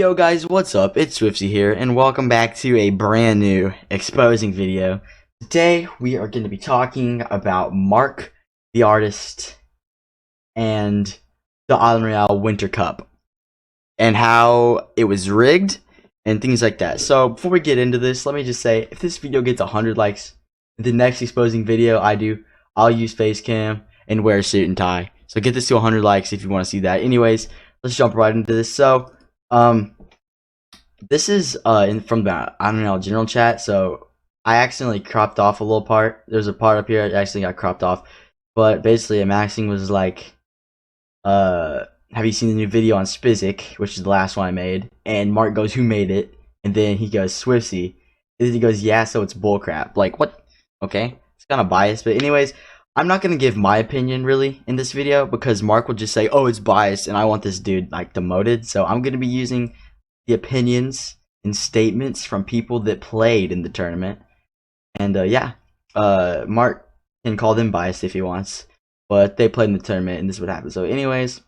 Yo guys, what's up? It's Swiftzy here, and welcome back to a brand new exposing video. Today, we are going to be talking about Mark, the artist, and the ROYALE Winter Cup, and how it was rigged, and things like that. So, before we get into this, let me just say, if this video gets 100 likes, the next exposing video I'll use face cam and wear a suit and tie. So get this to 100 likes if you want to see that. Anyways, let's jump right into this. So, this is from the ROYALE general chat. So I accidentally cropped off a little part. There's a part up here that actually got cropped off. But basically, Maxing was like, have you seen the new video on Spizzic, which is the last one I made? And Mark goes, who made it? And then he goes, Swiftzy. And then he goes, yeah, so it's bullcrap. Like, what? Okay, it's kind of biased. But anyways, I'm not going to give my opinion, really, in this video. Because Mark will just say, oh, it's biased. And I want this dude, like, demoted. So I'm going to be using the opinions and statements from people that played in the tournament. And, yeah. Mark can call them biased if he wants. But they played in the tournament, and this is what happened. So anyways,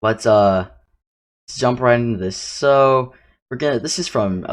let's jump right into this. So this is from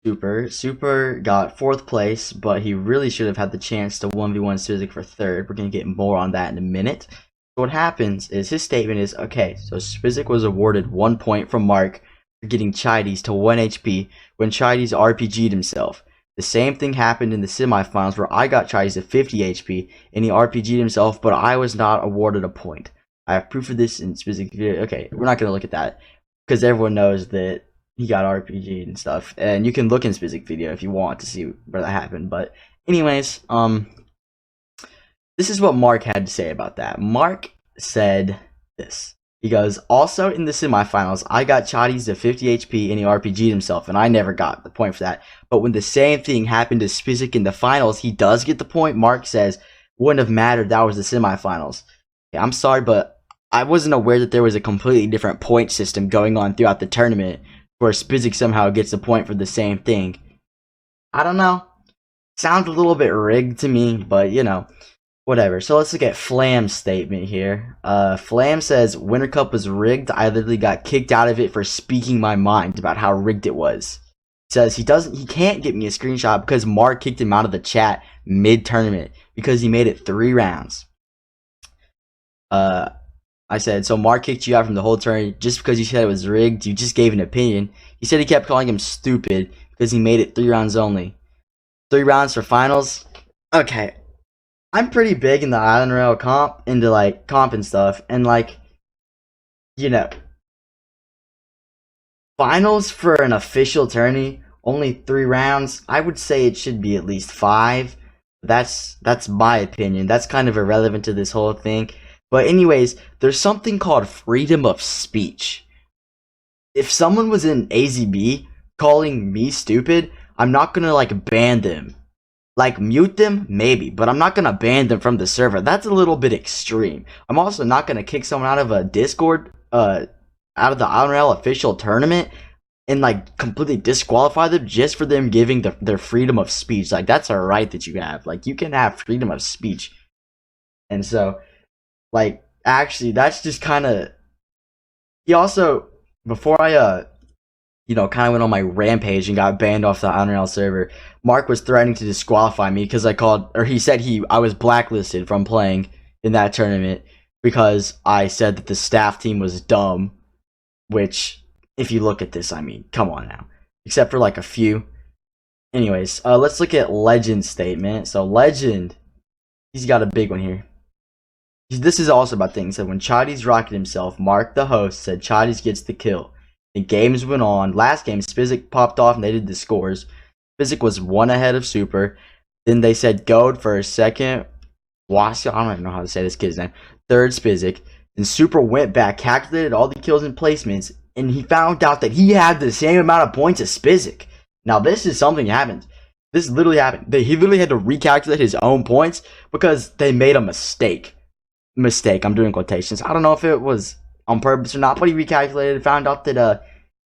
Super got 4th place, but he really should have had the chance to 1v1 Spizzic for 3rd. We're gonna get more on that in a minute. So what happens is his statement is, okay, so Spizzic was awarded 1 point from Mark for getting Chides to 1 HP when Chides RPG'd himself. The same thing happened in the semifinals where I got Chides to 50 HP and he RPG'd himself, but I was not awarded a point. I have proof of this in Spizzic video. Okay, we're not gonna look at that because everyone knows that he got RPG'd and stuff, and you can look in Spizzic video if you want to see where that happened. But anyways, this is what Mark had to say about that. Mark said this. He goes, also in the semifinals, I got Chides to 50 HP and he RPG'd himself, and I never got the point for that. But when the same thing happened to Spizzic in the finals, he does get the point. Mark says, wouldn't have mattered, that was the semifinals. Okay, I'm sorry, but I wasn't aware that there was a completely different point system going on throughout the tournament where Spizzic somehow gets a point for the same thing. I don't know. Sounds a little bit rigged to me, but you know, whatever. So let's look at Flam's statement here. Flam says, Winter Cup was rigged. I literally got kicked out of it for speaking my mind about how rigged it was. He says he can't get me a screenshot because Mark kicked him out of the chat mid-tournament because he made it 3 rounds. I said, so Mark kicked you out from the whole tournament just because you said it was rigged. You just gave an opinion. He said he kept calling him stupid because he made it 3 rounds only. 3 rounds for finals? Okay. I'm pretty big in the Island Rail comp, into like comp and stuff. And like, you know, finals for an official tourney, only 3 rounds. I would say it should be at least 5. That's my opinion. That's kind of irrelevant to this whole thing. But anyways, there's something called freedom of speech. If someone was in AZB calling me stupid, I'm not gonna like ban them. Like mute them, maybe, but I'm not gonna ban them from the server. That's a little bit extreme. I'm also not gonna kick someone out of a Discord, out of the ROYALE official tournament and like completely disqualify them just for them giving their freedom of speech. Like that's a right that you have. Like you can have freedom of speech. And so, like, actually, that's just kind of... He also, before I, you know, kind of went on my rampage and got banned off the ROYALE server, Mark was threatening to disqualify me because he said I was blacklisted from playing in that tournament because I said that the staff team was dumb, which, if you look at this, I mean, come on now. Except for, like, a few. Anyways, let's look at Legend's statement. So, Legend, he's got a big one here. This is also about things. So when Chides rocketed himself, Mark, the host, said Chides gets the kill. The games went on. Last game, Spizzic popped off and they did the scores. Spizzic was 1 ahead of Super. Then they said Goad for a second. Wasio, I don't even know how to say this kid's name. 3rd Spizzic. Then Super went back, calculated all the kills and placements, and he found out that he had the same amount of points as Spizzic. Now this is something that happened. This literally happened. He literally had to recalculate his own points because they made a mistake. I'm doing quotations. I don't know if it was on purpose or not, but he recalculated and found out that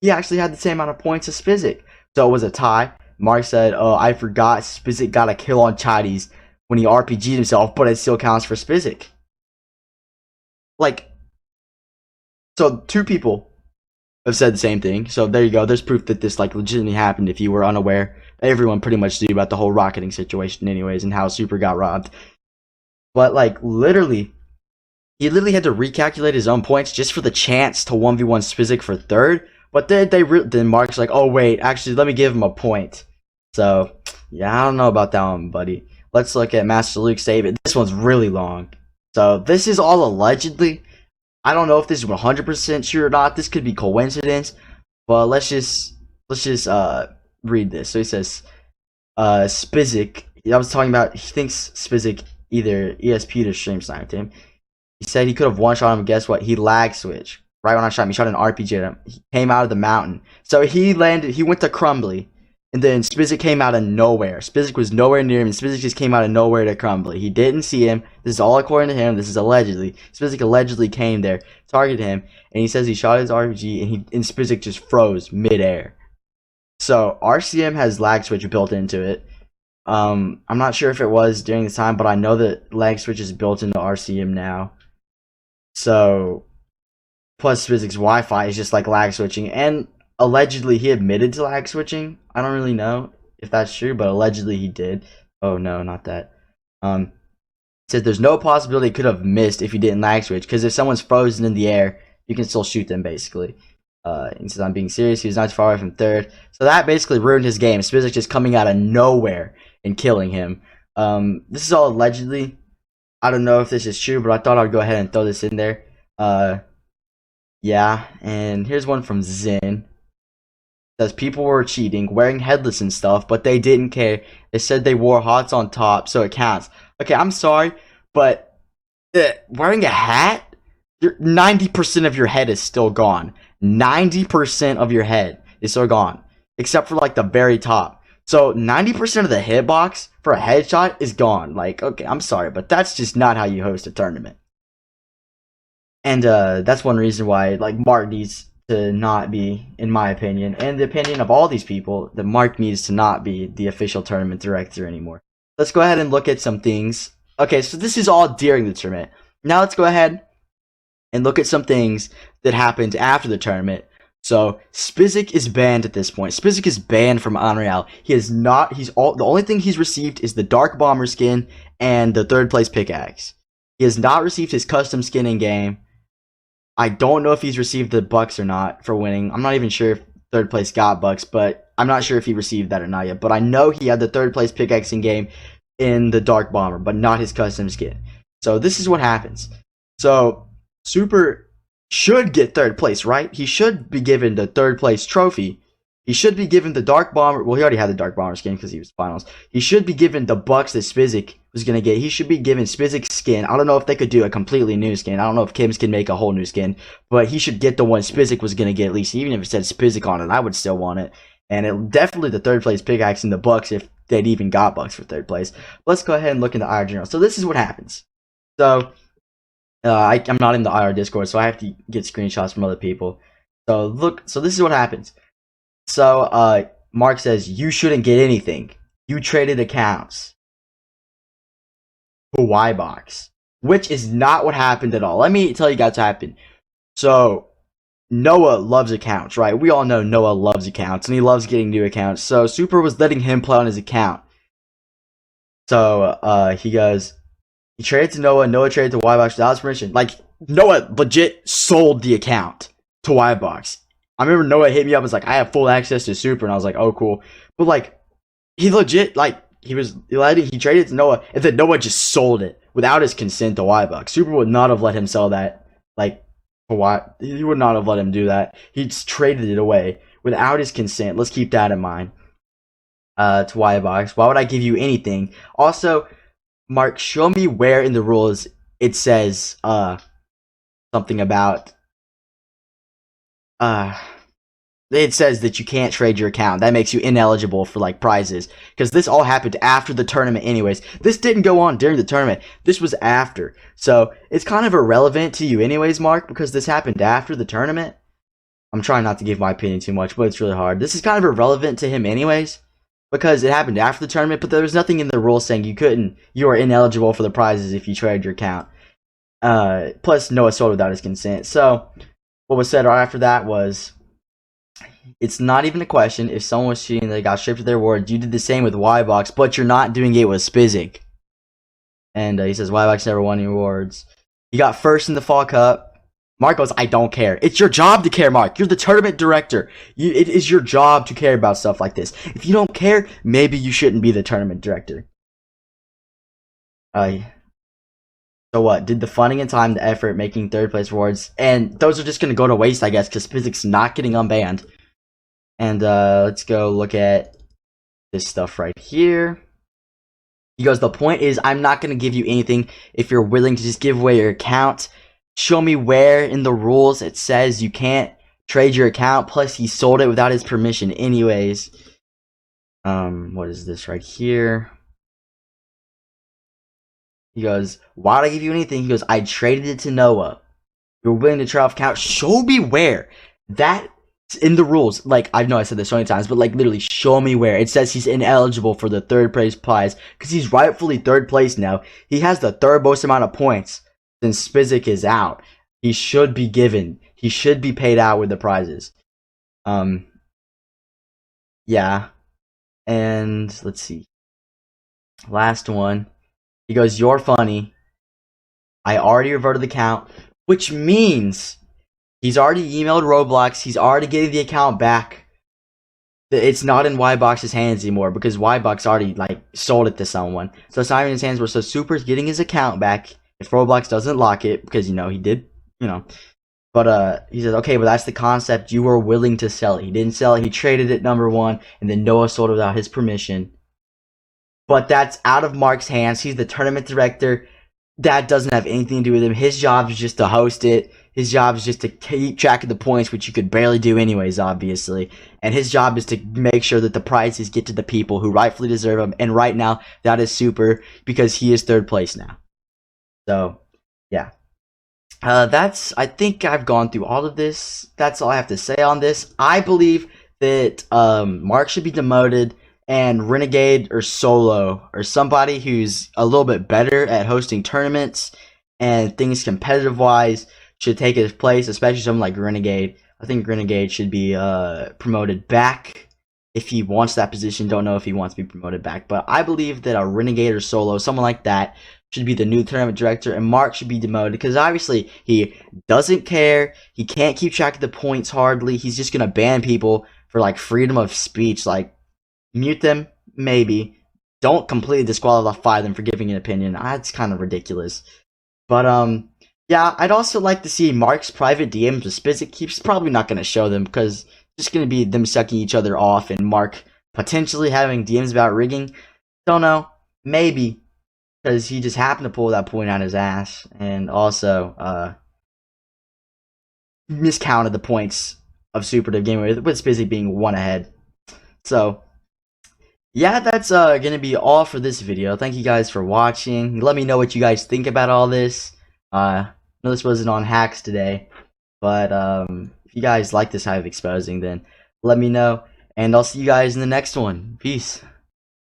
he actually had the same amount of points as Spizzic. So it was a tie. Mark said, oh, I forgot Spizzic got a kill on Chides when he RPG'd himself, but it still counts for Spizzic. Like, so 2 people have said the same thing. So there you go. There's proof that this like legitimately happened if you were unaware. Everyone pretty much knew about the whole rocketing situation anyways and how Super got robbed. But like literally, he literally had to recalculate his own points just for the chance to 1v1 Spizzic for third. But then Mark's like, oh wait, actually let me give him a point. So yeah, I don't know about that one, buddy. Let's look at Master Luke's statement. This one's really long. So this is all allegedly. I don't know if this is 100% true or not. This could be coincidence, but let's just read this. So he says, Spizzic. I was talking about. He thinks Spizzic either ESP'd or stream sniped him. He said he could have one shot him. Guess what? He lag switched right when I shot him. He shot an RPG at him. He came out of the mountain. So he landed. He went to Crumbly. And then Spizzic came out of nowhere. Spizzic was nowhere near him, and Spizzic just came out of nowhere to Crumbly. He didn't see him. This is all according to him. This is allegedly. Spizzic allegedly came there, targeted him, and he says he shot his RPG, and Spizzic just froze midair. So RCM has lag switch built into it. I'm not sure if it was during the time, but I know that lag switch is built into RCM now. So plus Spizzic's Wi-Fi is just like lag switching, and allegedly he admitted to lag switching. I don't really know if that's true, but allegedly he did. Oh no, not that. Said there's no possibility he could have missed if he didn't lag switch, because if someone's frozen in the air, you can still shoot them basically. He says I'm being serious. He was not too far away from third, so that basically ruined his game. Spizzic just coming out of nowhere and killing him. This is all allegedly. I don't know if this is true, but I thought I'd go ahead and throw this in there. Yeah, and here's one from Zen. Says people were cheating, wearing headless and stuff, but they didn't care. They said they wore hots on top, so it counts. Okay, I'm sorry, but wearing a hat, 90% of your head is still gone. 90% of your head is still gone, except for like the very top. So 90% of the hitbox for a headshot is gone. Like, okay, I'm sorry, but that's just not how you host a tournament. And that's one reason why like Mark needs to not be, in my opinion, and the opinion of all these people, that Mark needs to not be the official tournament director anymore. Let's go ahead and look at some things. Okay, so this is all during the tournament. Now let's go ahead and look at some things that happened after the tournament. So Spizzic is banned at this point. Spizzic is banned from Unreal. The only thing he's received is the Dark Bomber skin and the third place pickaxe. He has not received his custom skin in game. I don't know if he's received the bucks or not for winning. I'm not even sure if third place got bucks, but I'm not sure if he received that or not yet. But I know he had the third place pickaxe in game in the Dark Bomber, but not his custom skin. So this is what happens. So Super should get third place, right? He should be given the third place trophy. He should be given the Dark Bomber. Well, he already had the Dark Bomber skin because he was finals. He should be given the bucks that Spizzic was going to get. He should be given Spizzic's skin. I don't know if they could do a completely new skin. I don't know if Kim's can make a whole new skin. But he should get the one Spizzic was going to get at least. Even if it said Spizzic on it, I would still want it. And definitely the third place pickaxe in the bucks if they'd even got bucks for third place. Let's go ahead and look in the IR Journal. So this is what happens. So I'm not in the IR Discord, so I have to get screenshots from other people. So look, so this is what happens. So Mark says you shouldn't get anything. You traded accounts to Ybox, which is not what happened at all. Let me tell you guys what happened. So Noah loves accounts, right? We all know Noah loves accounts, and he loves getting new accounts. So Super was letting him play on his account. So he traded to Noah. Noah traded to Ybox without his permission. Like, Noah legit sold the account to Ybox. I remember Noah hit me up and was like, I have full access to Super. And I was like, oh, cool. But, like, he legit, like, he traded to Noah. And then Noah just sold it without his consent to Ybox. Super would not have let him sell that. Like, he would not have let him do that. He just traded it away without his consent. Let's keep that in mind. To Ybox. Why would I give you anything? Also, Mark, show me where in the rules it says something about it says that you can't trade your account. That makes you ineligible for like prizes, because this all happened after the tournament anyways. This didn't go on during the tournament. This was after. So it's kind of irrelevant to you anyways, Mark, because this happened after the tournament. I'm trying not to give my opinion too much, but it's really hard. This is kind of irrelevant to him anyways, because it happened after the tournament, but there was nothing in the rules saying you are ineligible for the prizes if you trade your account. Plus, Noah sold without his consent. So, what was said right after that was, It's not even a question. If someone was cheating, they got stripped of their awards. You did the same with Ybox, but you're not doing it with Spizzic. And he says Ybox never won any awards. He got first in the Fall Cup. Mark goes, I don't care. It's your job to care, Mark. You're the tournament director. It is your job to care about stuff like this. If you don't care, maybe you shouldn't be the tournament director. So what? Did the funding and time, the effort, making third place awards, and those are just going to go to waste, I guess, because Spizzic's not getting unbanned. And let's go look at this stuff right here. He goes, the point is, I'm not going to give you anything if you're willing to just give away your account. Show me where in the rules it says you can't trade your account. Plus, he sold it without his permission anyways. What is this right here? He goes, why'd I give you anything? He goes, I traded it to Noah. You're willing to trade off account. Show me where. That's in the rules. Like, I know I said this so many times, but like literally show me where. It says he's ineligible for the third place prize because he's rightfully third place now. He has the third most amount of points since Spizzic is out. He should be paid out with the prizes. Yeah. And let's see. Last one. He goes, you're funny. I already reverted the account, which means he's already emailed Roblox. He's already getting the account back. It's not in Ybox's hands anymore because Ybox already like sold it to someone. So it's not in his hands. So Super's getting his account back if Roblox doesn't lock it because he did, But he said, okay, but that's the concept. You were willing to sell it. He didn't sell it. He traded it #1, and then Noah sold it without his permission. But that's out of Mark's hands. He's the tournament director. That doesn't have anything to do with him. His job is just to host it. His job is just to keep track of the points, which you could barely do anyways, obviously. And his job is to make sure that the prizes get to the people who rightfully deserve them. And right now, that is Super because he is third place now. So, yeah. I think I've gone through all of this. That's all I have to say on this. I believe that Mark should be demoted. And Renegade or Solo or somebody who's a little bit better at hosting tournaments and things competitive wise should take his place, especially someone like Renegade. I think Renegade should be promoted back if he wants that position. Don't know if he wants to be promoted back, but I believe that a Renegade or Solo, someone like that, should be the new tournament director, and Mark should be demoted because obviously he doesn't care. He can't keep track of the points hardly. He's just gonna ban people for like freedom of speech, like. Mute them, maybe. Don't completely disqualify them for giving an opinion. That's kind of ridiculous. But, yeah, I'd also like to see Mark's private DMs with Spizzic. He's probably not going to show them because it's just going to be them sucking each other off and Mark potentially having DMs about rigging. Don't know. Maybe. Because he just happened to pull that point out his ass. And also, miscounted the points of Super to game with Spizzic being 1 ahead. So. Yeah, that's gonna be all for this video. Thank you guys for watching. Let me know what you guys think about all this. I know this wasn't on hacks today, but if you guys like this type of exposing, then let me know, and I'll see you guys in the next one. Peace.